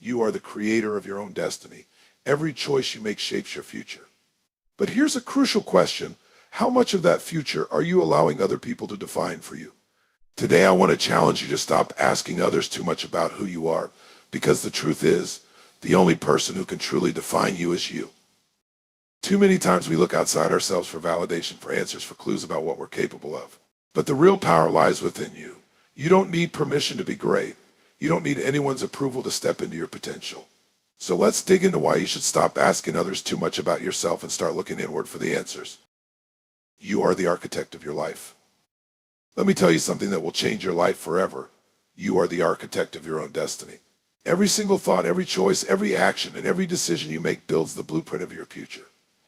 You are the creator of your own destiny. Every choice you make shapes your future. But here's a crucial question. How much of that future are you allowing other people to define for you? Today, I want to challenge you to stop asking others too much about who you are, because the truth is, the only person who can truly define you is you. Too many times we look outside ourselves for validation, for answers, for clues about what we're capable of. But the real power lies within you. You don't need permission to be great. You don't need anyone's approval to step into your potential. So let's dig into why you should stop asking others too much about yourself and start looking inward for the answers. You are the architect of your life. Let me tell you something that will change your life forever. You are the architect of your own destiny. Every single thought, every choice, every action, and every decision you make builds the blueprint of your future.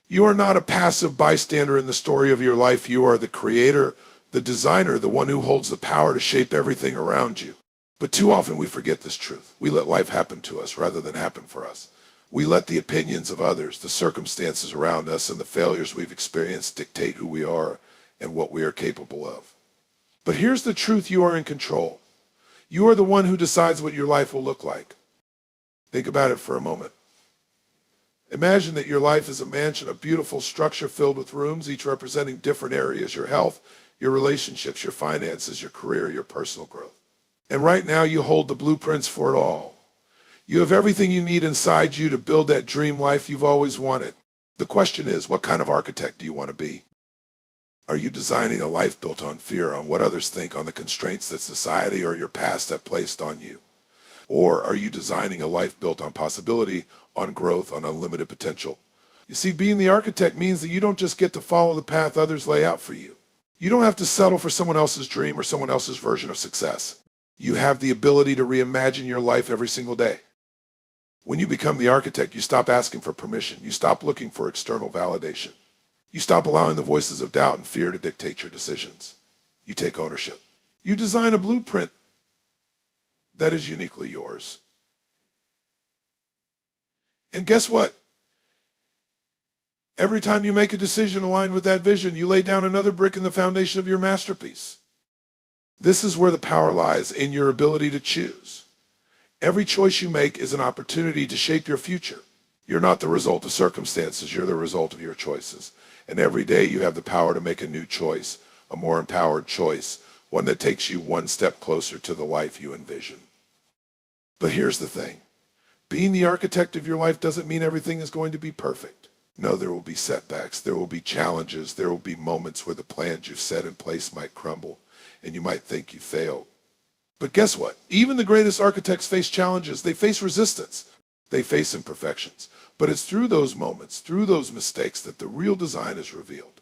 You are not a passive bystander in the story of your life. You are the creator, the designer, the one who holds the power to shape everything around you. But too often we forget this truth. We let life happen to us rather than happen for us. We let the opinions of others, the circumstances around us, and the failures we've experienced dictate who we are and what we are capable of. But here's the truth: you are in control. You are the one who decides what your life will look like. Think about it for a moment. Imagine that your life is a mansion, a beautiful structure filled with rooms, each representing different areas: your health, your relationships, your finances, your career, your personal growth. And right now you hold the blueprints for it all. You have everything you need inside you to build that dream life you've always wanted. The question is, what kind of architect do you want to be? Are you designing a life built on fear, on what others think, on the constraints that society or your past have placed on you? Or are you designing a life built on possibility, on growth, on unlimited potential? You see, being the architect means that you don't just get to follow the path others lay out for you. You don't have to settle for someone else's dream or someone else's version of success. You have the ability to reimagine your life every single day. When you become the architect, you stop asking for permission. You stop looking for external validation. You stop allowing the voices of doubt and fear to dictate your decisions. You take ownership. You design a blueprint that is uniquely yours. And guess what? Every time you make a decision aligned with that vision, you lay down another brick in the foundation of your masterpiece. This is where the power lies, in your ability to choose. Every choice you make is an opportunity to shape your future. You're not the result of circumstances, you're the result of your choices. And every day you have the power to make a new choice, a more empowered choice, one that takes you one step closer to the life you envision. But here's the thing. Being the architect of your life doesn't mean everything is going to be perfect. No, there will be setbacks, there will be challenges, there will be moments where the plans you've set in place might crumble, and you might think you failed. But guess what? Even the greatest architects face challenges. They face resistance. They face imperfections. But it's through those moments, through those mistakes, that the real design is revealed.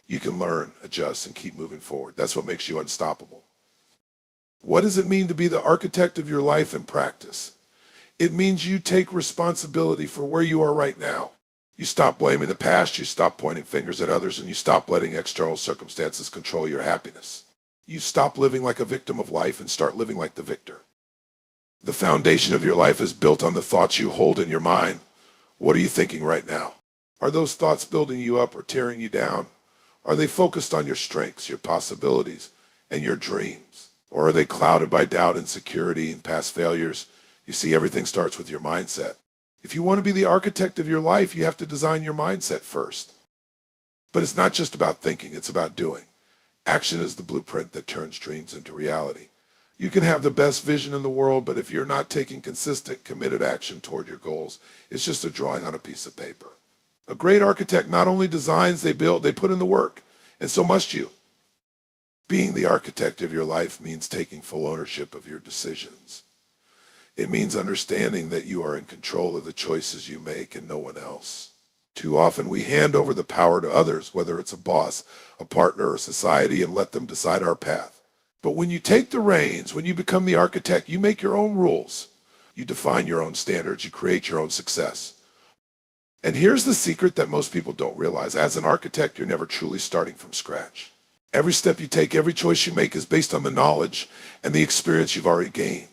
You can learn, adjust, and keep moving forward. That's what makes you unstoppable. What does it mean to be the architect of your life in practice? It means you take responsibility for where you are right now. You stop blaming the past, you stop pointing fingers at others, and you stop letting external circumstances control your happiness. You stop living like a victim of life and start living like the victor. The foundation of your life is built on the thoughts you hold in your mind. What are you thinking right now? Are those thoughts building you up or tearing you down? Are they focused on your strengths, your possibilities, and your dreams? Or are they clouded by doubt, insecurity, and past failures? You see, everything starts with your mindset. If you want to be the architect of your life, you have to design your mindset first. But it's not just about thinking, it's about doing. Action is the blueprint that turns dreams into reality. You can have the best vision in the world, but if you're not taking consistent, committed action toward your goals, it's just a drawing on a piece of paper. A great architect not only designs, they build, they put in the work, and so must you. Being the architect of your life means taking full ownership of your decisions. It means understanding that you are in control of the choices you make and no one else. Too often we hand over the power to others, whether it's a boss, a partner, or society, and let them decide our path. But when you take the reins, when you become the architect, you make your own rules. You define your own standards. You create your own success. And here's the secret that most people don't realize. As an architect, you're never truly starting from scratch. Every step you take, every choice you make is based on the knowledge and the experience you've already gained.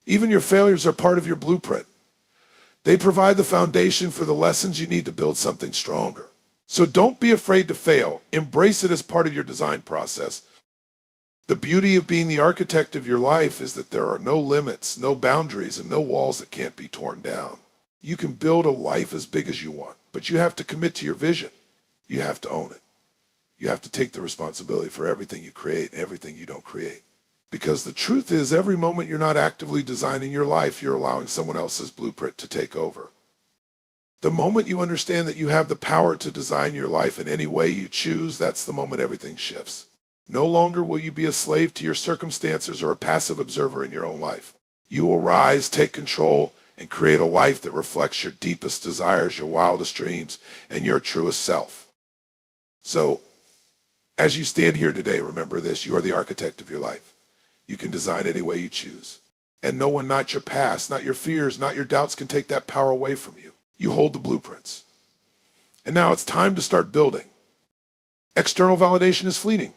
Even your failures are part of your blueprint. They provide the foundation for the lessons you need to build something stronger. So don't be afraid to fail. Embrace it as part of your design process. The beauty of being the architect of your life is that there are no limits, no boundaries, and no walls that can't be torn down. You can build a life as big as you want, but you have to commit to your vision. You have to own it. You have to take the responsibility for everything you create and everything you don't create. Because the truth is, every moment you're not actively designing your life, you're allowing someone else's blueprint to take over. The moment you understand that you have the power to design your life in any way you choose, that's the moment everything shifts. No longer will you be a slave to your circumstances or a passive observer in your own life. You will rise, take control, and create a life that reflects your deepest desires, your wildest dreams, and your truest self. So, as you stand here today, remember this: you are the architect of your life. You can design any way you choose. And no one, not your past, not your fears, not your doubts, can take that power away from you. You hold the blueprints. And now it's time to start building. External validation is fleeting.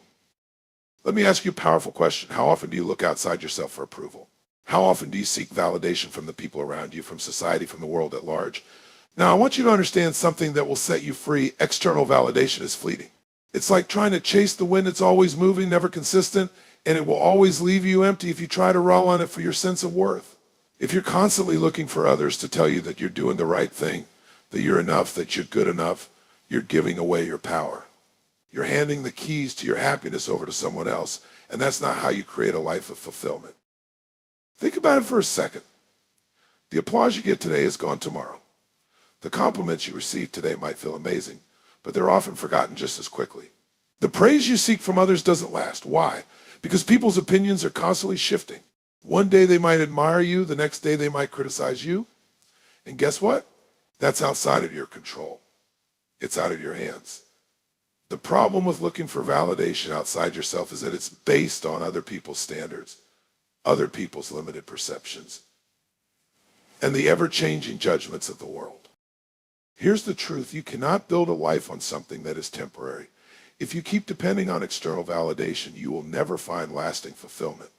Let me ask you a powerful question. How often do you look outside yourself for approval? How often do you seek validation from the people around you, from society, from the world at large? Now, I want you to understand something that will set you free. External validation is fleeting. It's like trying to chase the wind. It's always moving, never consistent, and it will always leave you empty if you try to rely on it for your sense of worth. If you're constantly looking for others to tell you that you're doing the right thing, that you're enough, that you're good enough, you're giving away your power. You're handing the keys to your happiness over to someone else, and that's not how you create a life of fulfillment. Think about it for a second. The applause you get today is gone tomorrow. The compliments you receive today might feel amazing, but they're often forgotten just as quickly. The praise you seek from others doesn't last. Why? Because people's opinions are constantly shifting. One day they might admire you, the next day they might criticize you. And guess what? That's outside of your control. It's out of your hands. The problem with looking for validation outside yourself is that it's based on other people's standards, other people's limited perceptions, and the ever-changing judgments of the world. Here's the truth: you cannot build a life on something that is temporary. If you keep depending on external validation, you will never find lasting fulfillment.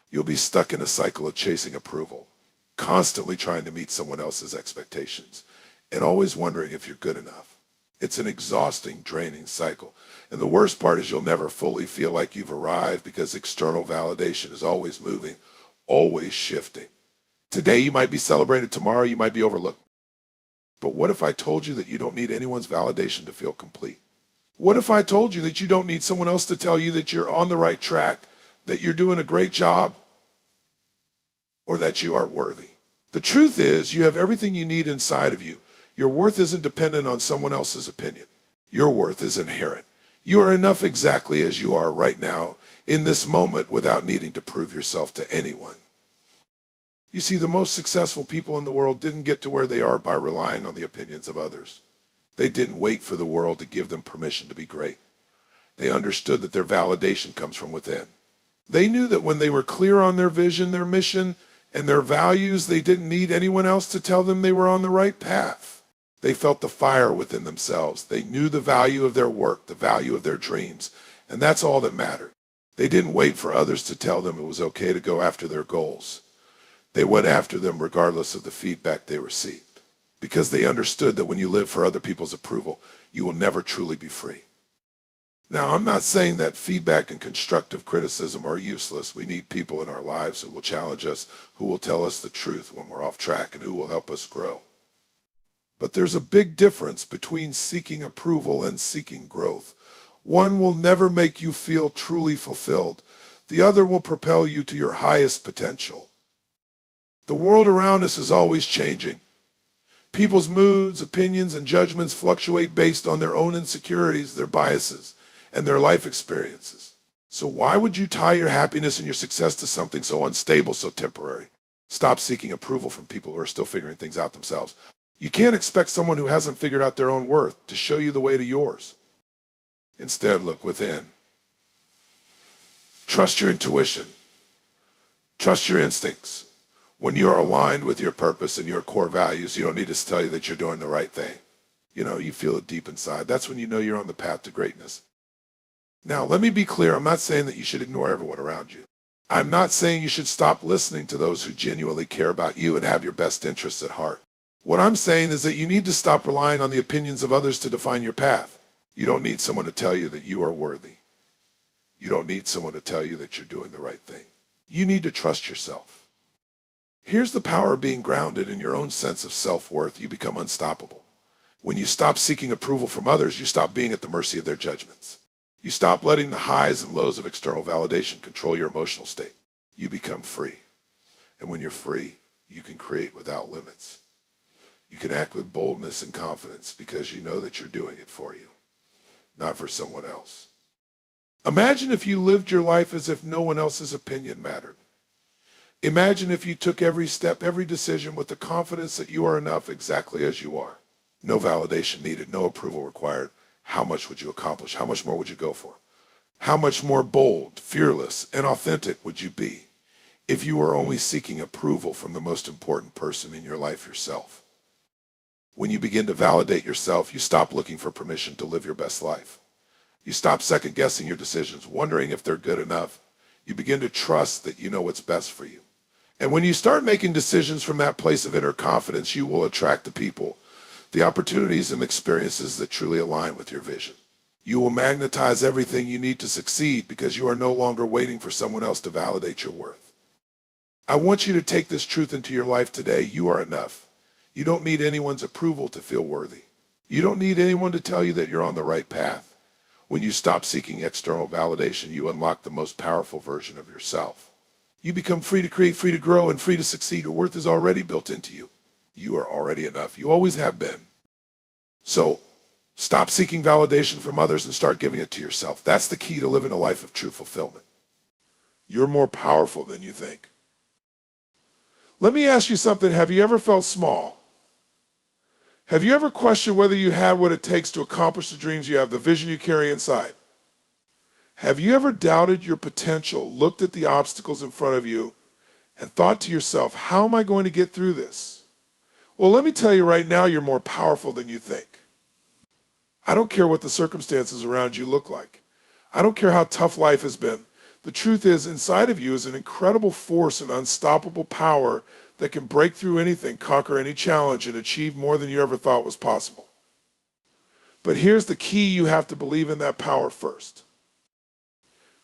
You'll be stuck in a cycle of chasing approval, constantly trying to meet someone else's expectations, and always wondering if you're good enough. It's an exhausting, draining cycle. And the worst part is you'll never fully feel like you've arrived, because external validation is always moving, always shifting. Today you might be celebrated, tomorrow you might be overlooked. But what if I told you that you don't need anyone's validation to feel complete? What if I told you that you don't need someone else to tell you that you're on the right track, that you're doing a great job, or that you are worthy? The truth is, you have everything you need inside of you. Your worth isn't dependent on someone else's opinion. Your worth is inherent. You are enough exactly as you are right now, in this moment, without needing to prove yourself to anyone. You see, the most successful people in the world didn't get to where they are by relying on the opinions of others. They didn't wait for the world to give them permission to be great. They understood that their validation comes from within. They knew that when they were clear on their vision, their mission, and their values, they didn't need anyone else to tell them they were on the right path. They felt the fire within themselves. They knew the value of their work, the value of their dreams, and that's all that mattered. They didn't wait for others to tell them it was okay to go after their goals. They went after them regardless of the feedback they received, because they understood that when you live for other people's approval, you will never truly be free. Now, I'm not saying that feedback and constructive criticism are useless. We need people in our lives who will challenge us, who will tell us the truth when we're off track, and who will help us grow. But there's a big difference between seeking approval and seeking growth. One will never make you feel truly fulfilled. The other will propel you to your highest potential. The world around us is always changing. People's moods, opinions, and judgments fluctuate based on their own insecurities, their biases, and their life experiences. So why would you tie your happiness and your success to something so unstable, so temporary? Stop seeking approval from people who are still figuring things out themselves. You can't expect someone who hasn't figured out their own worth to show you the way to yours. Instead, look within. Trust your intuition. Trust your instincts. When you're aligned with your purpose and your core values, you don't need to tell you that you're doing the right thing. You feel it deep inside. That's when you know you're on the path to greatness. Now, let me be clear. I'm not saying that you should ignore everyone around you. I'm not saying you should stop listening to those who genuinely care about you and have your best interests at heart. What I'm saying is that you need to stop relying on the opinions of others to define your path. You don't need someone to tell you that you are worthy. You don't need someone to tell you that you're doing the right thing. You need to trust yourself. Here's the power of being grounded in your own sense of self-worth. You become unstoppable. When you stop seeking approval from others, you stop being at the mercy of their judgments. You stop letting the highs and lows of external validation control your emotional state. You become free. And when you're free, you can create without limits. You can act with boldness and confidence because you know that you're doing it for you, not for someone else. Imagine if you lived your life as if no one else's opinion mattered. Imagine if you took every step, every decision with the confidence that you are enough exactly as you are. No validation needed, no approval required. How much would you accomplish? How much more would you go for? How much more bold, fearless, and authentic would you be if you were only seeking approval from the most important person in your life, yourself? When you begin to validate yourself, you stop looking for permission to live your best life. You stop second-guessing your decisions, wondering if they're good enough. You begin to trust that you know what's best for you. And when you start making decisions from that place of inner confidence, you will attract the people, the opportunities and experiences that truly align with your vision. You will magnetize everything you need to succeed because you are no longer waiting for someone else to validate your worth. I want you to take this truth into your life today. You are enough. You don't need anyone's approval to feel worthy. You don't need anyone to tell you that you're on the right path. When you stop seeking external validation, you unlock the most powerful version of yourself. You become free to create, free to grow, and free to succeed. Your worth is already built into you. You are already enough. You always have been. So stop seeking validation from others and start giving it to yourself. That's the key to living a life of true fulfillment. You're more powerful than you think. Let me ask you something. Have you ever felt small? Have you ever questioned whether you have what it takes to accomplish the dreams you have, the vision you carry inside? Have you ever doubted your potential, looked at the obstacles in front of you, and thought to yourself, how am I going to get through this? Well, let me tell you right now, you're more powerful than you think. I don't care what the circumstances around you look like. I don't care how tough life has been. The truth is, inside of you is an incredible force and unstoppable power that can break through anything, conquer any challenge, and achieve more than you ever thought was possible. But here's the key: you have to believe in that power first.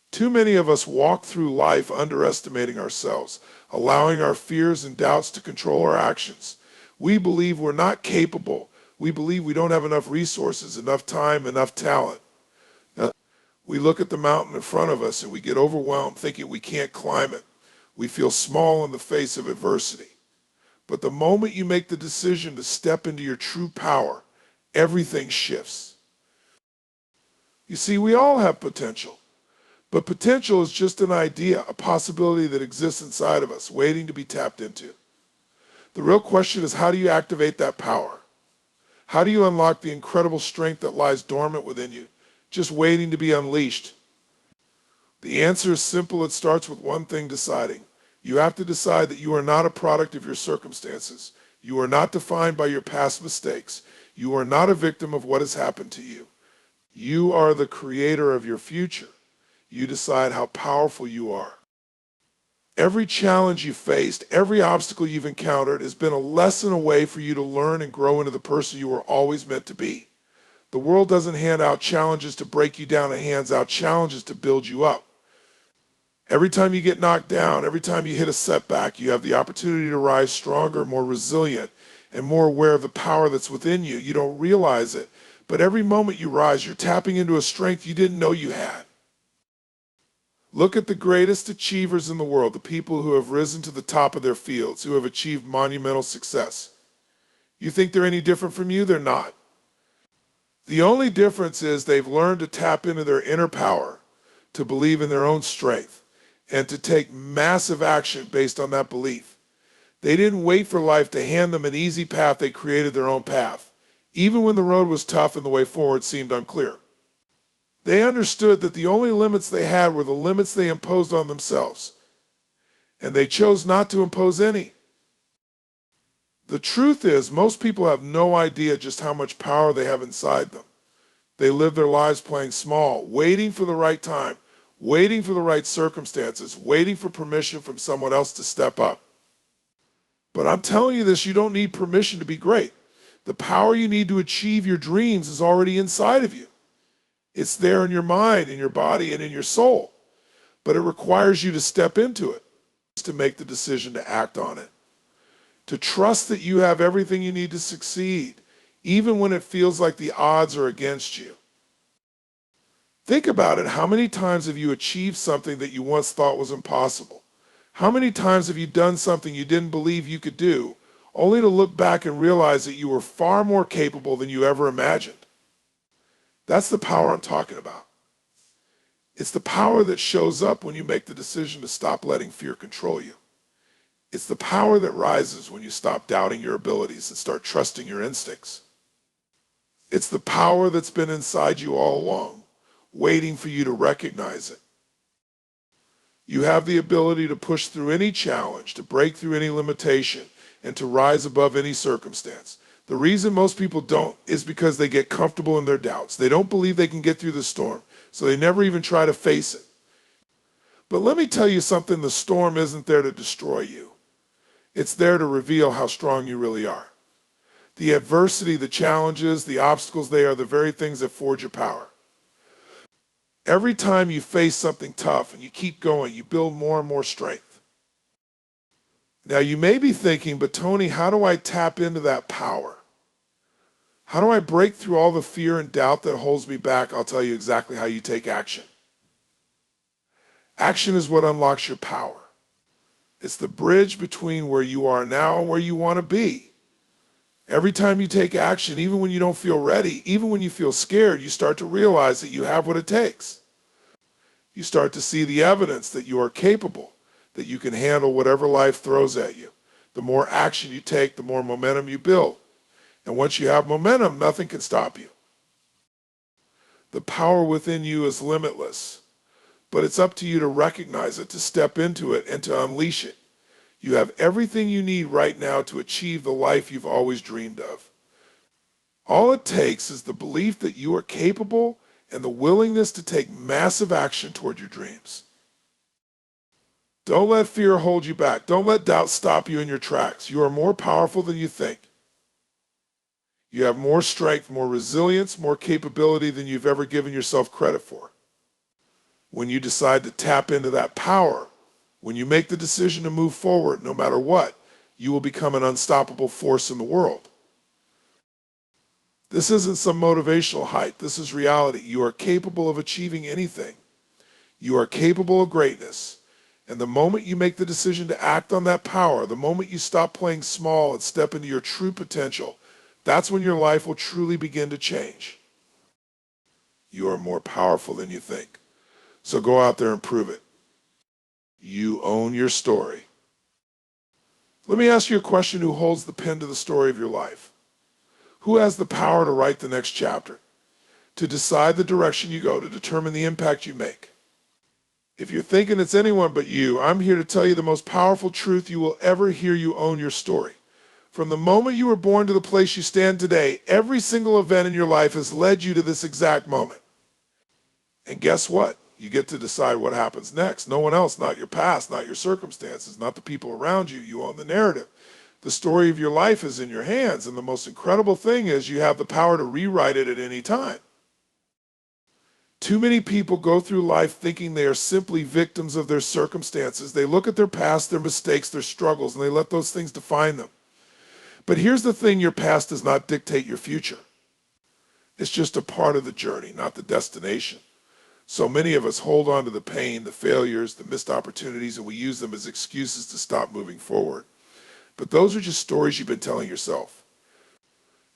Too many of us walk through life underestimating ourselves, allowing our fears and doubts to control our actions. We believe we're not capable. We believe we don't have enough resources, enough time, enough talent. Now, we look at the mountain in front of us and we get overwhelmed thinking we can't climb it. We feel small in the face of adversity. But the moment you make the decision to step into your true power, everything shifts. You see, we all have potential. But potential is just an idea, a possibility that exists inside of us, waiting to be tapped into. The real question is, how do you activate that power? How do you unlock the incredible strength that lies dormant within you, just waiting to be unleashed? The answer is simple. It starts with one thing: deciding. You have to decide that you are not a product of your circumstances. You are not defined by your past mistakes. You are not a victim of what has happened to you. You are the creator of your future. You decide how powerful you are. Every challenge you faced, every obstacle you've encountered has been a lesson, a way for you to learn and grow into the person you were always meant to be. The world doesn't hand out challenges to break you down. It hands out challenges to build you up. Every time you get knocked down, every time you hit a setback, you have the opportunity to rise stronger, more resilient, and more aware of the power that's within you. You don't realize it, but every moment you rise, you're tapping into a strength you didn't know you had. Look at the greatest achievers in the world, the people who have risen to the top of their fields, who have achieved monumental success. You think they're any different from you? They're not. The only difference is they've learned to tap into their inner power, to believe in their own strength, and to take massive action based on that belief. They didn't wait for life to hand them an easy path. They created their own path, even when the road was tough and the way forward seemed unclear. They understood that the only limits they had were the limits they imposed on themselves, and they chose not to impose any. The truth is, most people have no idea just how much power they have inside them. They live their lives playing small, waiting for the right time, waiting for the right circumstances, waiting for permission from someone else to step up. But I'm telling you this, you don't need permission to be great. The power you need to achieve your dreams is already inside of you. It's there in your mind, in your body, and in your soul. But it requires you to step into it, to make the decision to act on it, to trust that you have everything you need to succeed, even when it feels like the odds are against you. Think about it. How many times have you achieved something that you once thought was impossible? How many times have you done something you didn't believe you could do, only to look back and realize that you were far more capable than you ever imagined? That's the power I'm talking about. It's the power that shows up when you make the decision to stop letting fear control you. It's the power that rises when you stop doubting your abilities and start trusting your instincts. It's the power that's been inside you all along, waiting for you to recognize it. You have the ability to push through any challenge, to break through any limitation, and to rise above any circumstance. The reason most people don't is because they get comfortable in their doubts. They don't believe they can get through the storm, so they never even try to face it. But let me tell you something, the storm isn't there to destroy you. It's there to reveal how strong you really are. The adversity, the challenges, the obstacles, they are the very things that forge your power. Every time you face something tough and you keep going, you build more and more strength. Now you may be thinking, but Tony, how do I tap into that power? How do I break through all the fear and doubt that holds me back? I'll tell you exactly how you take action. Action is what unlocks your power. It's the bridge between where you are now and where you want to be. Every time you take action, even when you don't feel ready, even when you feel scared, you start to realize that you have what it takes. You start to see the evidence that you are capable, that you can handle whatever life throws at you. The more action you take, the more momentum you build. And once you have momentum, nothing can stop you. The power within you is limitless, but it's up to you to recognize it, to step into it, and to unleash it. You have everything you need right now to achieve the life you've always dreamed of. All it takes is the belief that you are capable and the willingness to take massive action toward your dreams. Don't let fear hold you back. Don't let doubt stop you in your tracks. You are more powerful than you think. You have more strength, more resilience, more capability than you've ever given yourself credit for. When you decide to tap into that power, when you make the decision to move forward no matter what, you will become an unstoppable force in the world. This isn't some motivational hype. This is reality. You are capable of achieving anything. You are capable of greatness. And the moment you make the decision to act on that power, the moment you stop playing small and step into your true potential, that's when your life will truly begin to change. You are more powerful than you think. So go out there and prove it. You own your story. Let me ask you a question: who holds the pen to the story of your life? Who has the power to write the next chapter, to decide the direction you go, to determine the impact you make? If you're thinking it's anyone but you, I'm here to tell you the most powerful truth you will ever hear: you own your story. From the moment you were born to the place you stand today, every single event in your life has led you to this exact moment. And guess what? You get to decide what happens next. No one else, not your past, not your circumstances, not the people around you. You own the narrative. The story of your life is in your hands, and the most incredible thing is you have the power to rewrite it at any time. Too many people go through life thinking they are simply victims of their circumstances. They look at their past, their mistakes, their struggles, and they let those things define them. But here's the thing: your past does not dictate your future. It's just a part of the journey, not the destination. So many of us hold on to the pain, the failures, the missed opportunities, and we use them as excuses to stop moving forward. But those are just stories you've been telling yourself.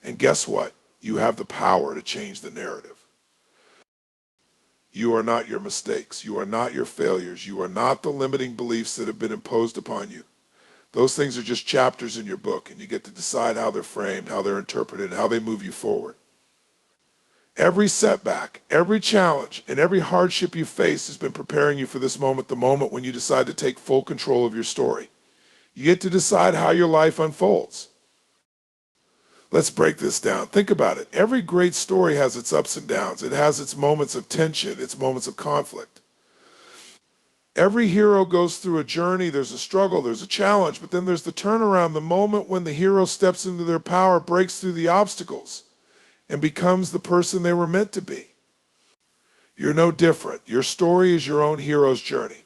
And guess what? You have the power to change the narrative. You are not your mistakes. You are not your failures. You are not the limiting beliefs that have been imposed upon you. Those things are just chapters in your book, and you get to decide how they're framed, how they're interpreted, how they move you forward. Every setback, every challenge, and every hardship you face has been preparing you for this moment, the moment when you decide to take full control of your story. You get to decide how your life unfolds. Let's break this down. Think about it. Every great story has its ups and downs. It has its moments of tension, its moments of conflict. Every hero goes through a journey. There's a struggle, there's a challenge, but then there's the turnaround, the moment when the hero steps into their power, breaks through the obstacles, and becomes the person they were meant to be. You're no different. Your story is your own hero's journey.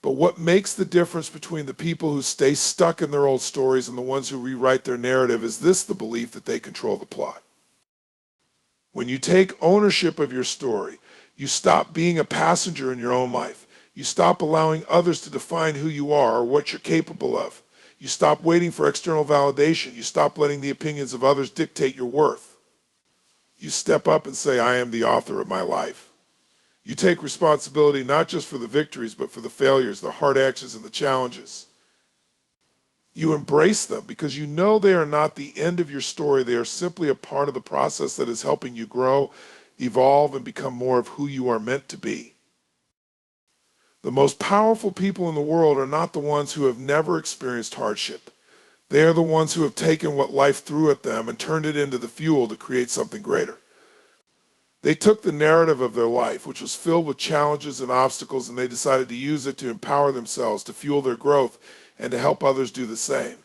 But what makes the difference between the people who stay stuck in their old stories and the ones who rewrite their narrative is this: the belief that they control the plot. When you take ownership of your story, you stop being a passenger in your own life. You stop allowing others to define who you are or what you're capable of. You stop waiting for external validation. You stop letting the opinions of others dictate your worth. You step up and say, I am the author of my life. You take responsibility not just for the victories, but for the failures, the hard actions, and the challenges. You embrace them because you know they are not the end of your story. They are simply a part of the process that is helping you grow, evolve, and become more of who you are meant to be. The most powerful people in the world are not the ones who have never experienced hardship. They are the ones who have taken what life threw at them and turned it into the fuel to create something greater. They took the narrative of their life, which was filled with challenges and obstacles, and they decided to use it to empower themselves, to fuel their growth, and to help others do the same.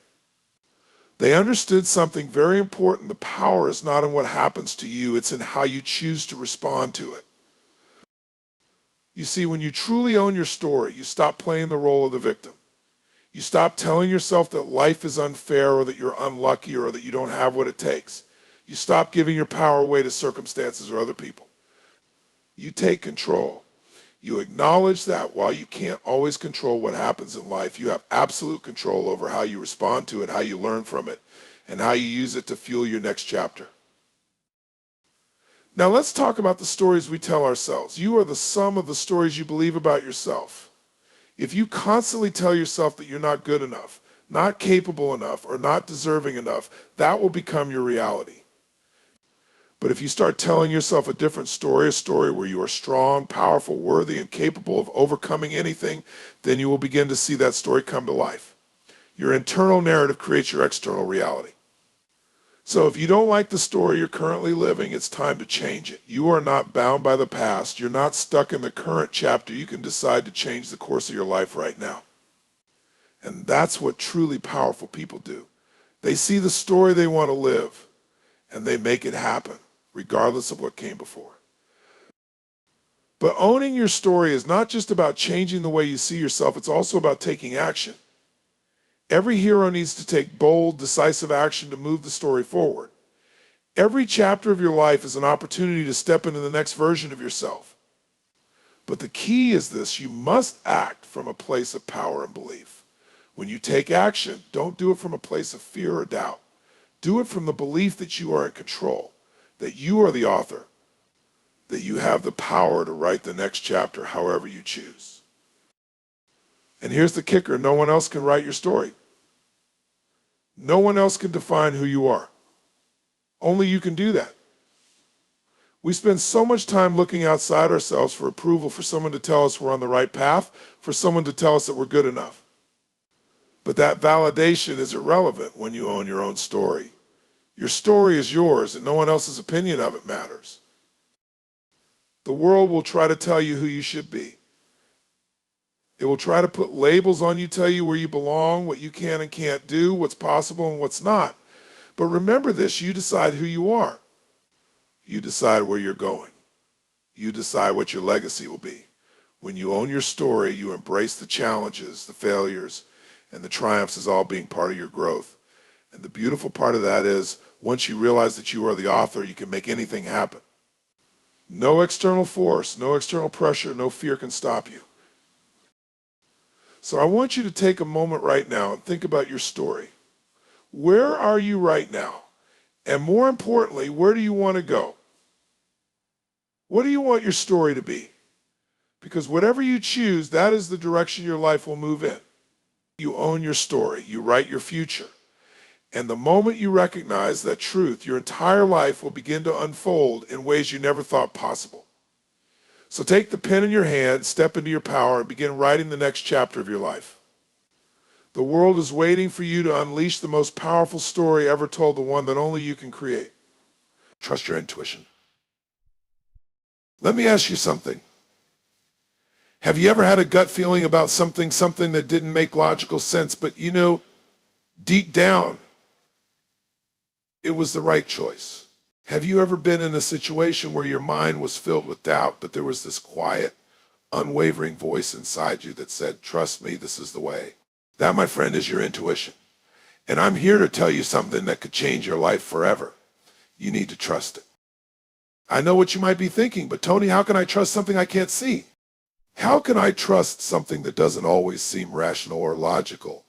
They understood something very important. The power is not in what happens to you, it's in how you choose to respond to it. You see, when you truly own your story, you stop playing the role of the victim. You stop telling yourself that life is unfair or that you're unlucky or that you don't have what it takes. You stop giving your power away to circumstances or other people. You take control. You acknowledge that while you can't always control what happens in life, you have absolute control over how you respond to it, how you learn from it, and how you use it to fuel your next chapter. Now let's talk about the stories we tell ourselves. You are the sum of the stories you believe about yourself. If you constantly tell yourself that you're not good enough, not capable enough, or not deserving enough, that will become your reality. But if you start telling yourself a different story, a story where you are strong, powerful, worthy, and capable of overcoming anything, then you will begin to see that story come to life. Your internal narrative creates your external reality. So if you don't like the story you're currently living, it's time to change it. You are not bound by the past. You're not stuck in the current chapter. You can decide to change the course of your life right now. And that's what truly powerful people do. They see the story they want to live, and they make it happen, regardless of what came before. But owning your story is not just about changing the way you see yourself, it's also about taking action. Every hero needs to take bold, decisive action to move the story forward. Every chapter of your life is an opportunity to step into the next version of yourself. But the key is this: you must act from a place of power and belief. When you take action, don't do it from a place of fear or doubt. Do it from the belief that you are in control, that you are the author, that you have the power to write the next chapter however you choose. And here's the kicker: no one else can write your story. No one else can define who you are. Only you can do that. We spend so much time looking outside ourselves for approval, for someone to tell us we're on the right path, for someone to tell us that we're good enough. But that validation is irrelevant when you own your own story. Your story is yours, and no one else's opinion of it matters. The world will try to tell you who you should be. It will try to put labels on you, tell you where you belong, what you can and can't do, what's possible and what's not. But remember this: you decide who you are. You decide where you're going. You decide what your legacy will be. When you own your story, you embrace the challenges, the failures, and the triumphs as all being part of your growth. And the beautiful part of that is, once you realize that you are the author, you can make anything happen. No external force, no external pressure, no fear can stop you. So I want you to take a moment right now and think about your story. Where are you right now? And more importantly, where do you want to go? What do you want your story to be? Because whatever you choose, that is the direction your life will move in. You own your story. You write your future. And the moment you recognize that truth, your entire life will begin to unfold in ways you never thought possible. So take the pen in your hand, step into your power, and begin writing the next chapter of your life. The world is waiting for you to unleash the most powerful story ever told, the one that only you can create. Trust your intuition. Let me ask you something. Have you ever had a gut feeling about something that didn't make logical sense, but deep down, it was the right choice? Have you ever been in a situation where your mind was filled with doubt, but there was this quiet, unwavering voice inside you that said, trust me, this is the way? That, my friend, is your intuition. And I'm here to tell you something that could change your life forever. You need to trust it. I know what you might be thinking, but Tony, how can I trust something I can't see? How can I trust something that doesn't always seem rational or logical?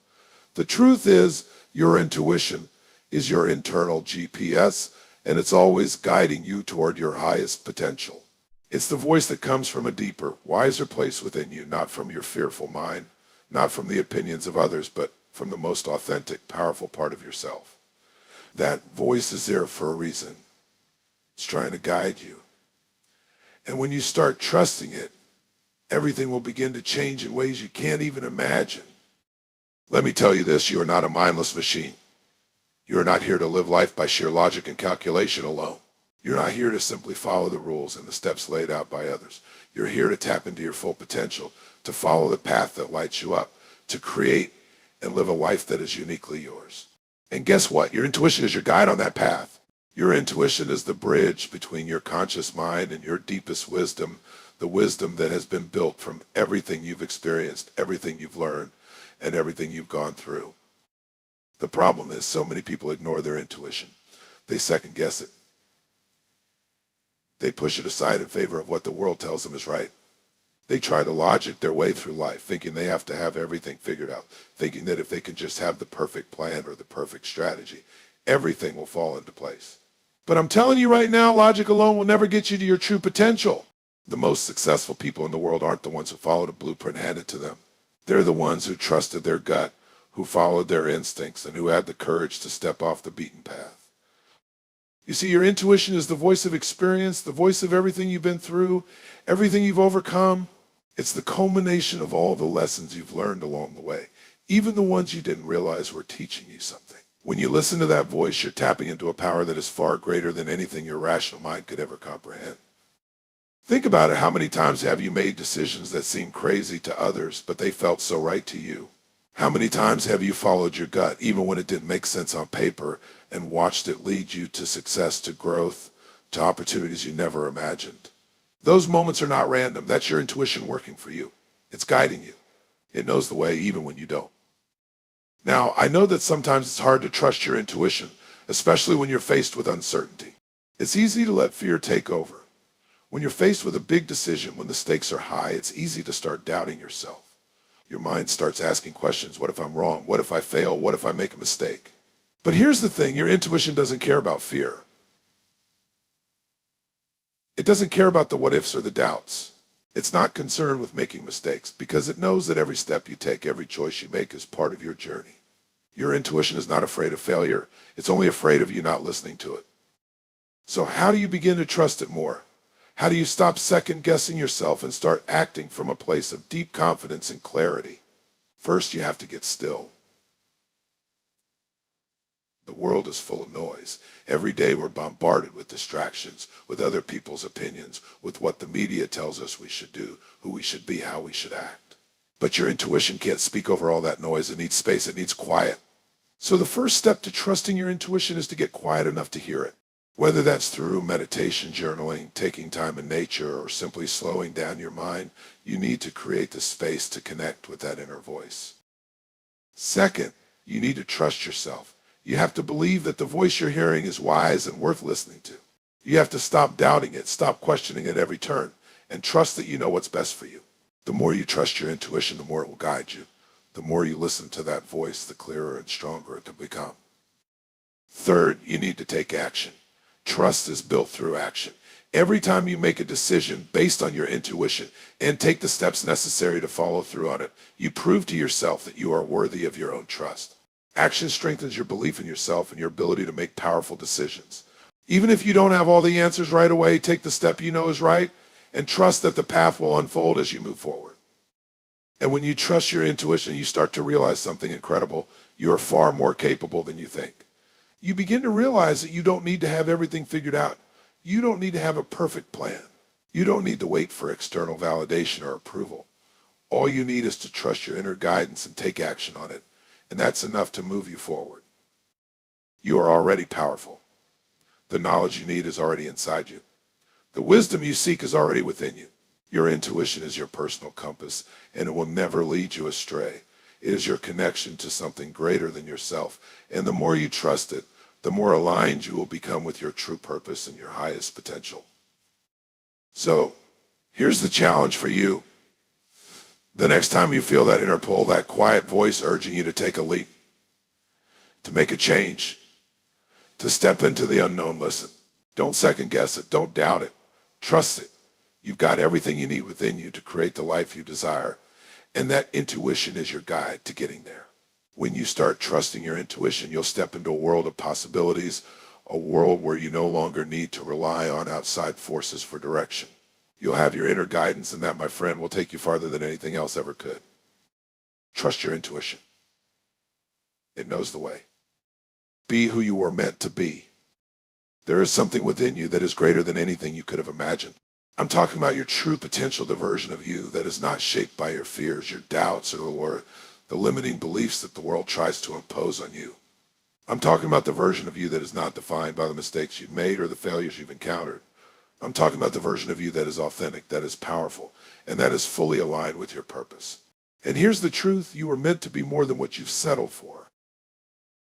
The truth is, your intuition is your internal GPS, and it's always guiding you toward your highest potential. It's the voice that comes from a deeper, wiser place within you, not from your fearful mind, not from the opinions of others, but from the most authentic, powerful part of yourself. That voice is there for a reason. It's trying to guide you. And when you start trusting it, everything will begin to change in ways you can't even imagine. Let me tell you this, you are not a mindless machine. You are not here to live life by sheer logic and calculation alone. You're not here to simply follow the rules and the steps laid out by others. You're here to tap into your full potential, to follow the path that lights you up, to create and live a life that is uniquely yours. And guess what? Your intuition is your guide on that path. Your intuition is the bridge between your conscious mind and your deepest wisdom, the wisdom that has been built from everything you've experienced, everything you've learned, and everything you've gone through. The problem is so many people ignore their intuition. They second guess it. They push it aside in favor of what the world tells them is right. They try to logic their way through life, thinking they have to have everything figured out, thinking that if they can just have the perfect plan or the perfect strategy, everything will fall into place. But I'm telling you right now, logic alone will never get you to your true potential. The most successful people in the world aren't the ones who followed a blueprint handed to them. They're the ones who trusted their gut, who followed their instincts, and who had the courage to step off the beaten path. You see, your intuition is the voice of experience, the voice of everything you've been through, everything you've overcome. It's the culmination of all the lessons you've learned along the way, even the ones you didn't realize were teaching you something. When you listen to that voice, you're tapping into a power that is far greater than anything your rational mind could ever comprehend. Think about it. How many times have you made decisions that seemed crazy to others, but they felt so right to you? How many times have you followed your gut, even when it didn't make sense on paper, and watched it lead you to success, to growth, to opportunities you never imagined? Those moments are not random. That's your intuition working for you. It's guiding you. It knows the way even when you don't. Now, I know that sometimes it's hard to trust your intuition, especially when you're faced with uncertainty. It's easy to let fear take over. When you're faced with a big decision, when the stakes are high, it's easy to start doubting yourself. Your mind starts asking questions. What if I'm wrong? What if I fail? What if I make a mistake? But here's the thing, your intuition doesn't care about fear. It doesn't care about the what ifs or the doubts. It's not concerned with making mistakes because it knows that every step you take, every choice you make is part of your journey. Your intuition is not afraid of failure. It's only afraid of you not listening to it. So how do you begin to trust it more? How do you stop second guessing yourself and start acting from a place of deep confidence and clarity? First, you have to get still. The world is full of noise. Every day we're bombarded with distractions, with other people's opinions, with what the media tells us we should do, who we should be, how we should act. But your intuition can't speak over all that noise. It needs space. It needs quiet. So the first step to trusting your intuition is to get quiet enough to hear it. Whether that's through meditation, journaling, taking time in nature, or simply slowing down your mind, you need to create the space to connect with that inner voice. Second, you need to trust yourself. You have to believe that the voice you're hearing is wise and worth listening to. You have to stop doubting it, stop questioning it every turn, and trust that you know what's best for you. The more you trust your intuition, the more it will guide you. The more you listen to that voice, the clearer and stronger it will become. Third, you need to take action. Trust is built through action. Every time you make a decision based on your intuition and take the steps necessary to follow through on it, you prove to yourself that you are worthy of your own trust. Action strengthens your belief in yourself and your ability to make powerful decisions. Even if you don't have all the answers right away, take the step you know is right and trust that the path will unfold as you move forward. And when you trust your intuition, you start to realize something incredible. You are far more capable than you think. You begin to realize that you don't need to have everything figured out. You don't need to have a perfect plan. You don't need to wait for external validation or approval. All you need is to trust your inner guidance and take action on it. And that's enough to move you forward. You are already powerful. The knowledge you need is already inside you. The wisdom you seek is already within you. Your intuition is your personal compass, and it will never lead you astray. It is your connection to something greater than yourself, and the more you trust it, the more aligned you will become with your true purpose and your highest potential. So, here's the challenge for you. The next time you feel that inner pull, that quiet voice urging you to take a leap, to make a change, to step into the unknown, listen. Don't second guess it. Don't doubt it. Trust it. You've got everything you need within you to create the life you desire. And that intuition is your guide to getting there. When you start trusting your intuition, you'll step into a world of possibilities, a world where you no longer need to rely on outside forces for direction. You'll have your inner guidance, and that, my friend, will take you farther than anything else ever could. Trust your intuition. It knows the way. Be who you were meant to be. There is something within you that is greater than anything you could have imagined. I'm talking about your true potential, the version of you that is not shaped by your fears, your doubts, or the limiting beliefs that the world tries to impose on you. I'm talking about the version of you that is not defined by the mistakes you've made or the failures you've encountered. I'm talking about the version of you that is authentic, that is powerful, and that is fully aligned with your purpose. And here's the truth: you are meant to be more than what you've settled for.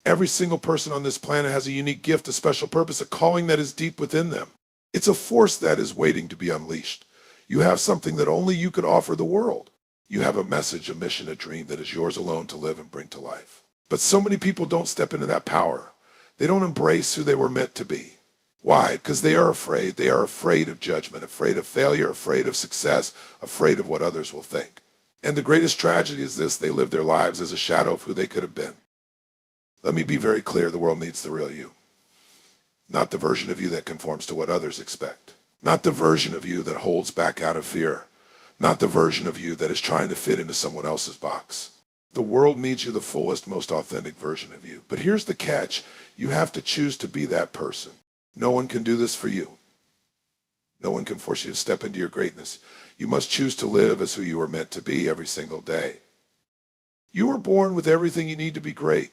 Every single person on this planet has a unique gift, a special purpose, a calling that is deep within them. It's a force that is waiting to be unleashed. You have something that only you could offer the world. You have a message, a mission, a dream that is yours alone to live and bring to life. But so many people don't step into that power. They don't embrace who they were meant to be. Why? Because they are afraid. They are afraid of judgment, afraid of failure, afraid of success, afraid of what others will think. And the greatest tragedy is this: they live their lives as a shadow of who they could have been. Let me be very clear: the world needs the real you. Not the version of you that conforms to what others expect. Not the version of you that holds back out of fear. Not the version of you that is trying to fit into someone else's box. The world needs you, the fullest, most authentic version of you. But here's the catch: you have to choose to be that person. No one can do this for you. No one can force you to step into your greatness. You must choose to live as who you are meant to be every single day. You were born with everything you need to be great.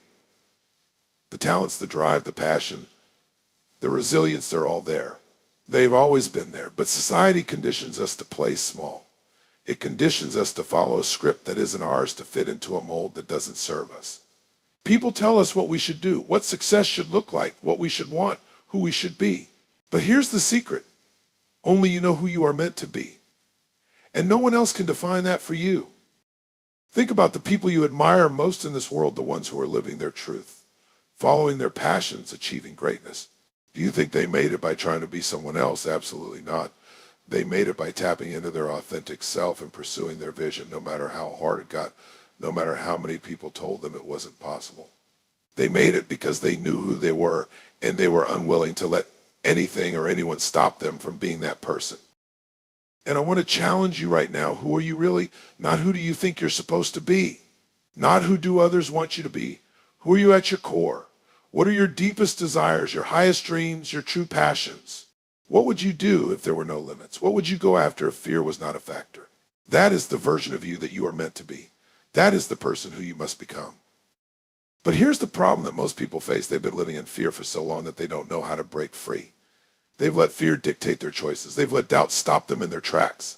The talents, the drive, the passion, the resilience, they're all there. They've always been there, but society conditions us to play small. It conditions us to follow a script that isn't ours, to fit into a mold that doesn't serve us. People tell us what we should do, what success should look like, what we should want, who we should be. But here's the secret: only you know who you are meant to be. And no one else can define that for you. Think about the people you admire most in this world, the ones who are living their truth, following their passions, achieving greatness. Do you think they made it by trying to be someone else? Absolutely not. They made it by tapping into their authentic self and pursuing their vision, no matter how hard it got, no matter how many people told them it wasn't possible. They made it because they knew who they were, and they were unwilling to let anything or anyone stop them from being that person. And I want to challenge you right now: who are you really? Not who do you think you're supposed to be. Not who do others want you to be. Who are you at your core? What are your deepest desires, your highest dreams, your true passions? What would you do if there were no limits? What would you go after if fear was not a factor? That is the version of you that you are meant to be. That is the person who you must become. But here's the problem that most people face: they've been living in fear for so long that they don't know how to break free. They've let fear dictate their choices. They've let doubt stop them in their tracks.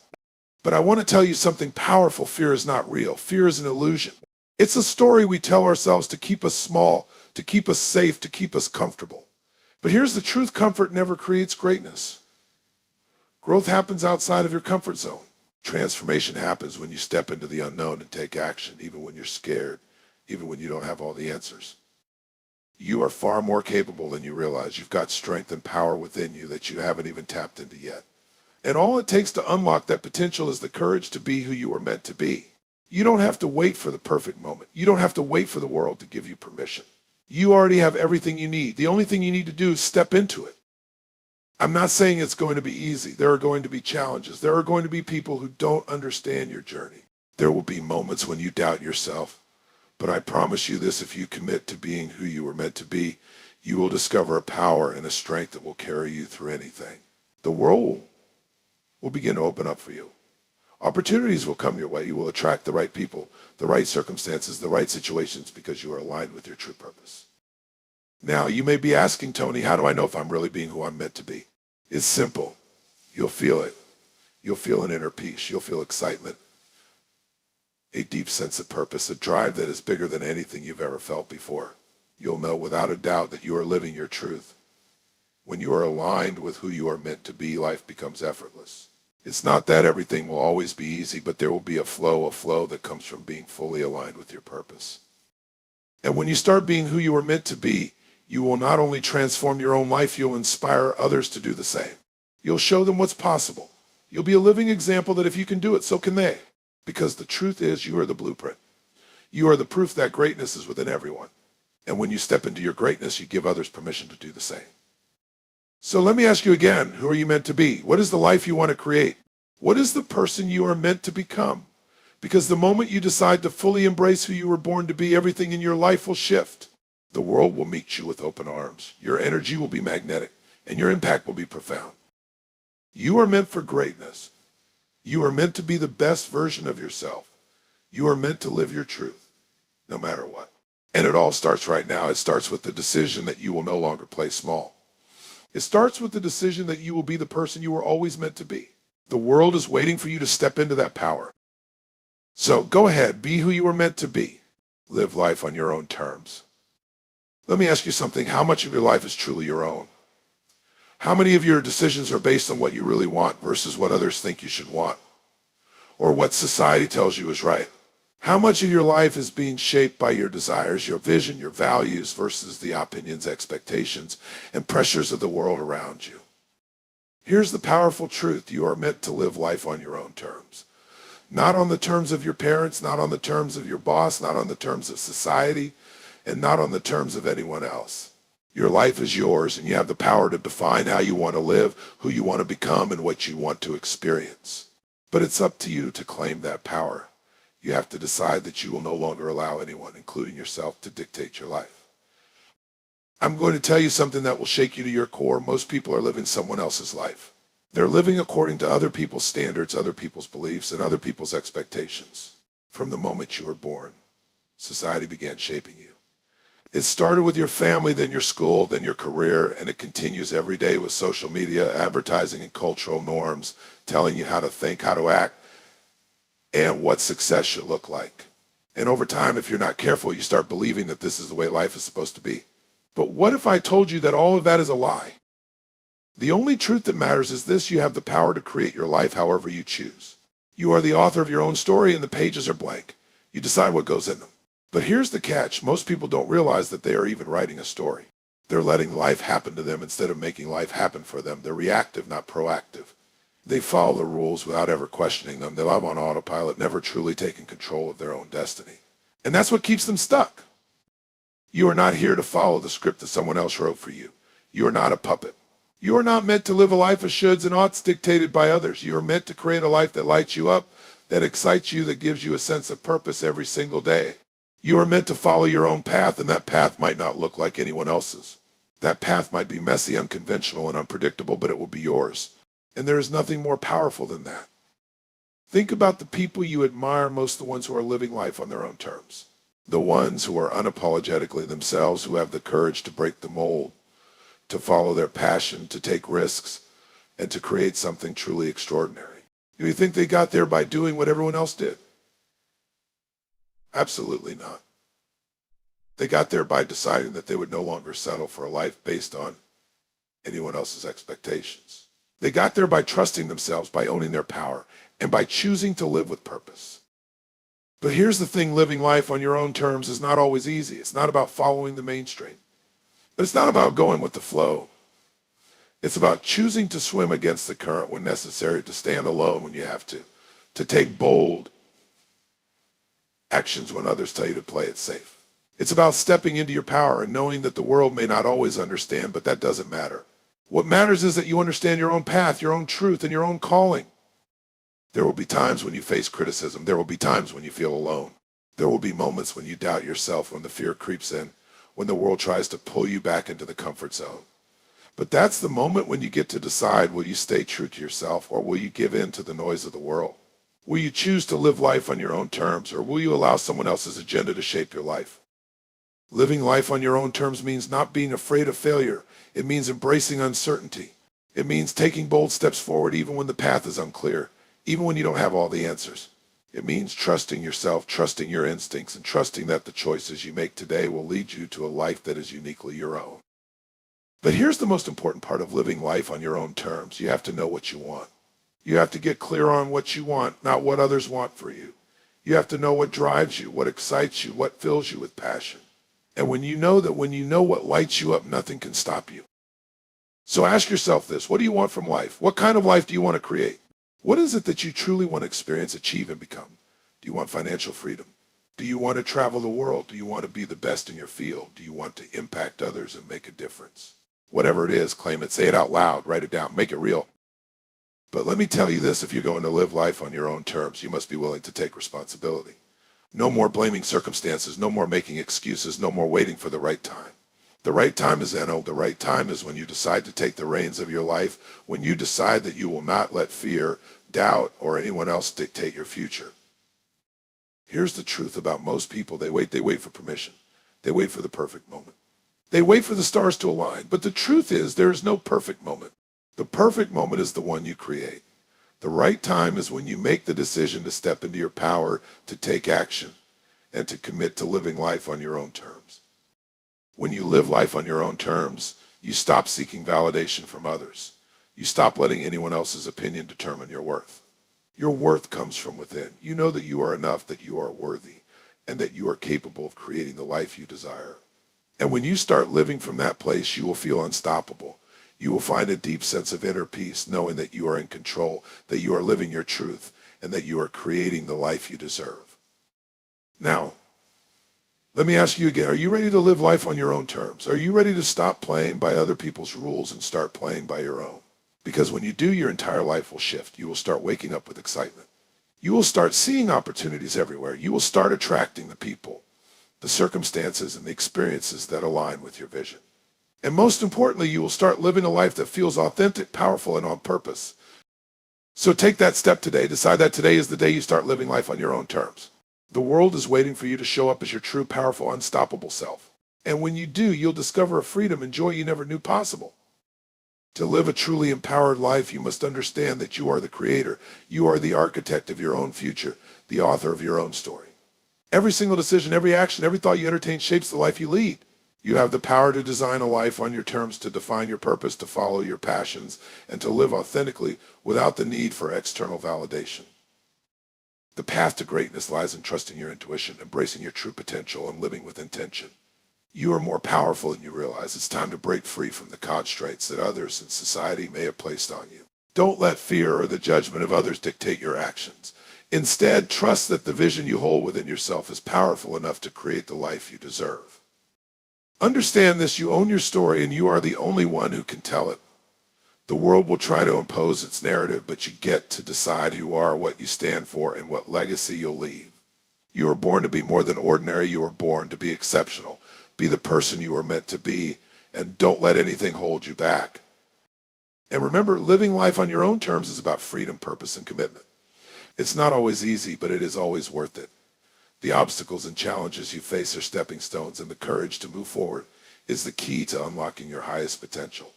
But I want to tell you something powerful: fear is not real. Fear is an illusion. It's a story we tell ourselves to keep us small, to keep us safe, to keep us comfortable. But here's the truth: comfort never creates greatness. Growth happens outside of your comfort zone. Transformation happens when you step into the unknown and take action, even when you're scared, even when you don't have all the answers. You are far more capable than you realize. You've got strength and power within you that you haven't even tapped into yet. And all it takes to unlock that potential is the courage to be who you are meant to be. You don't have to wait for the perfect moment. You don't have to wait for the world to give you permission. You already have everything you need. The only thing you need to do is step into it. I'm not saying it's going to be easy. There are going to be challenges. There are going to be people who don't understand your journey. There will be moments when you doubt yourself. But I promise you this: if you commit to being who you were meant to be, you will discover a power and a strength that will carry you through anything. The world will begin to open up for you. Opportunities will come your way. You will attract the right people, the right circumstances, the right situations, because you are aligned with your true purpose. Now, you may be asking, Tony, how do I know if I'm really being who I'm meant to be? It's simple. You'll feel it. You'll feel an inner peace. You'll feel excitement, a deep sense of purpose, a drive that is bigger than anything you've ever felt before. You'll know without a doubt that you are living your truth. When you are aligned with who you are meant to be, life becomes effortless. It's not that everything will always be easy, but there will be a flow that comes from being fully aligned with your purpose. And when you start being who you are meant to be, you will not only transform your own life, you'll inspire others to do the same. You'll show them what's possible. You'll be a living example that if you can do it, so can they. Because the truth is, you are the blueprint. You are the proof that greatness is within everyone. And when you step into your greatness, you give others permission to do the same. So let me ask you again, who are you meant to be? What is the life you want to create? What is the person you are meant to become? Because the moment you decide to fully embrace who you were born to be, everything in your life will shift. The world will meet you with open arms. Your energy will be magnetic, and your impact will be profound. You are meant for greatness. You are meant to be the best version of yourself. You are meant to live your truth, no matter what. And it all starts right now. It starts with the decision that you will no longer play small. It starts with the decision that you will be the person you were always meant to be. The world is waiting for you to step into that power. So go ahead, be who you were meant to be. Live life on your own terms. Let me ask you something. How much of your life is truly your own? How many of your decisions are based on what you really want versus what others think you should want, or what society tells you is right? How much of your life is being shaped by your desires, your vision, your values versus the opinions, expectations, and pressures of the world around you? Here's the powerful truth. You are meant to live life on your own terms. Not on the terms of your parents, not on the terms of your boss, not on the terms of society, and not on the terms of anyone else. Your life is yours, and you have the power to define how you want to live, who you want to become, and what you want to experience. But it's up to you to claim that power. You have to decide that you will no longer allow anyone, including yourself, to dictate your life. I'm going to tell you something that will shake you to your core. Most people are living someone else's life. They're living according to other people's standards, other people's beliefs, and other people's expectations. From the moment you were born, society began shaping you. It started with your family, then your school, then your career, and it continues every day with social media, advertising, and cultural norms telling you how to think, how to act, and what success should look like. And over time, if you're not careful, you start believing that this is the way life is supposed to be. But what if I told you that all of that is a lie? The only truth that matters is this: you have the power to create your life however you choose. You are the author of your own story, and the pages are blank. You decide what goes in them. But here's the catch. Most people don't realize that they are even writing a story. They're letting life happen to them instead of making life happen for them. They're reactive, not proactive. They follow the rules without ever questioning them. They live on autopilot, never truly taking control of their own destiny. And that's what keeps them stuck. You are not here to follow the script that someone else wrote for you. You are not a puppet. You are not meant to live a life of shoulds and oughts dictated by others. You are meant to create a life that lights you up, that excites you, that gives you a sense of purpose every single day. You are meant to follow your own path, and that path might not look like anyone else's. That path might be messy, unconventional, and unpredictable, but it will be yours. And there is nothing more powerful than that. Think about the people you admire most, the ones who are living life on their own terms. The ones who are unapologetically themselves, who have the courage to break the mold, to follow their passion, to take risks, and to create something truly extraordinary. Do you think they got there by doing what everyone else did? Absolutely not. They got there by deciding that they would no longer settle for a life based on anyone else's expectations. They got there by trusting themselves, by owning their power, and by choosing to live with purpose. But here's the thing: living life on your own terms is not always easy. It's not about following the mainstream. But it's not about going with the flow. It's about choosing to swim against the current when necessary, to stand alone when you have to take bold actions when others tell you to play it safe. It's about stepping into your power and knowing that the world may not always understand, but that doesn't matter. What matters is that you understand your own path, your own truth, and your own calling. There will be times when you face criticism. There will be times when you feel alone. There will be moments when you doubt yourself, when the fear creeps in, when the world tries to pull you back into the comfort zone. But that's the moment when you get to decide, will you stay true to yourself, or will you give in to the noise of the world? Will you choose to live life on your own terms, or will you allow someone else's agenda to shape your life? Living life on your own terms means not being afraid of failure. It means embracing uncertainty. It means taking bold steps forward even when the path is unclear, even when you don't have all the answers. It means trusting yourself, trusting your instincts, and trusting that the choices you make today will lead you to a life that is uniquely your own. But here's the most important part of living life on your own terms. You have to know what you want. You have to get clear on what you want, not what others want for you. You have to know what drives you, what excites you, what fills you with passion. And when you know what lights you up, nothing can stop you. So ask yourself this: what do you want from life? What kind of life do you want to create? What is it that you truly want to experience, achieve, and become? Do you want financial freedom? Do you want to travel the world? Do you want to be the best in your field? Do you want to impact others and make a difference? Whatever it is, claim it, say it out loud, write it down, make it real. But let me tell you this: if you're going to live life on your own terms, you must be willing to take responsibility. No more blaming circumstances, no more making excuses, no more waiting for the right time. The right time is the right time is when you decide to take the reins of your life, when you decide that you will not let fear, doubt, or anyone else dictate your future. Here's the truth about most people: they wait for permission. They wait for the perfect moment. They wait for the stars to align. But the truth is, there is no perfect moment. The perfect moment is the one you create. The right time is when you make the decision to step into your power, to take action, and to commit to living life on your own terms. When you live life on your own terms, you stop seeking validation from others. You stop letting anyone else's opinion determine your worth. Your worth comes from within. You know that you are enough, that you are worthy, and that you are capable of creating the life you desire. And when you start living from that place, you will feel unstoppable. You will find a deep sense of inner peace, knowing that you are in control, that you are living your truth, and that you are creating the life you deserve. Now, let me ask you again: are you ready to live life on your own terms? Are you ready to stop playing by other people's rules and start playing by your own? Because when you do, your entire life will shift. You will start waking up with excitement. You will start seeing opportunities everywhere. You will start attracting the people, the circumstances, and the experiences that align with your vision. And most importantly, you will start living a life that feels authentic, powerful, and on purpose. So take that step today. Decide that today is the day you start living life on your own terms. The world is waiting for you to show up as your true, powerful, unstoppable self. And when you do, you'll discover a freedom and joy you never knew possible. To live a truly empowered life, you must understand that you are the creator. You are the architect of your own future, the author of your own story. Every single decision, every action, every thought you entertain shapes the life you lead. You have the power to design a life on your terms, to define your purpose, to follow your passions, and to live authentically without the need for external validation. The path to greatness lies in trusting your intuition, embracing your true potential, and living with intention. You are more powerful than you realize. It's time to break free from the constraints that others in society may have placed on you. Don't let fear or the judgment of others dictate your actions. Instead, trust that the vision you hold within yourself is powerful enough to create the life you deserve. Understand this: you own your story, and you are the only one who can tell it. The world will try to impose its narrative, but you get to decide who you are, what you stand for, and what legacy you'll leave. You are born to be more than ordinary. You are born to be exceptional. Be the person you are meant to be, and don't let anything hold you back. And remember, living life on your own terms is about freedom, purpose, and commitment. It's not always easy, but it is always worth it. The obstacles and challenges you face are stepping stones, and the courage to move forward is the key to unlocking your highest potential.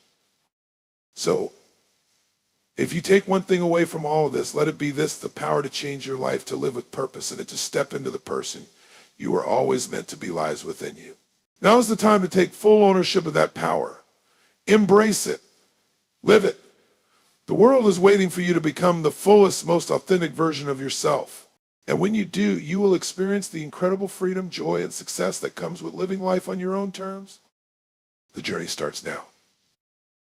So, if you take one thing away from all of this, let it be this: the power to change your life, to live with purpose, and to step into the person you were always meant to be lies within you. Now is the time to take full ownership of that power. Embrace it. Live it. The world is waiting for you to become the fullest, most authentic version of yourself. And when you do, you will experience the incredible freedom, joy, and success that comes with living life on your own terms. The journey starts now.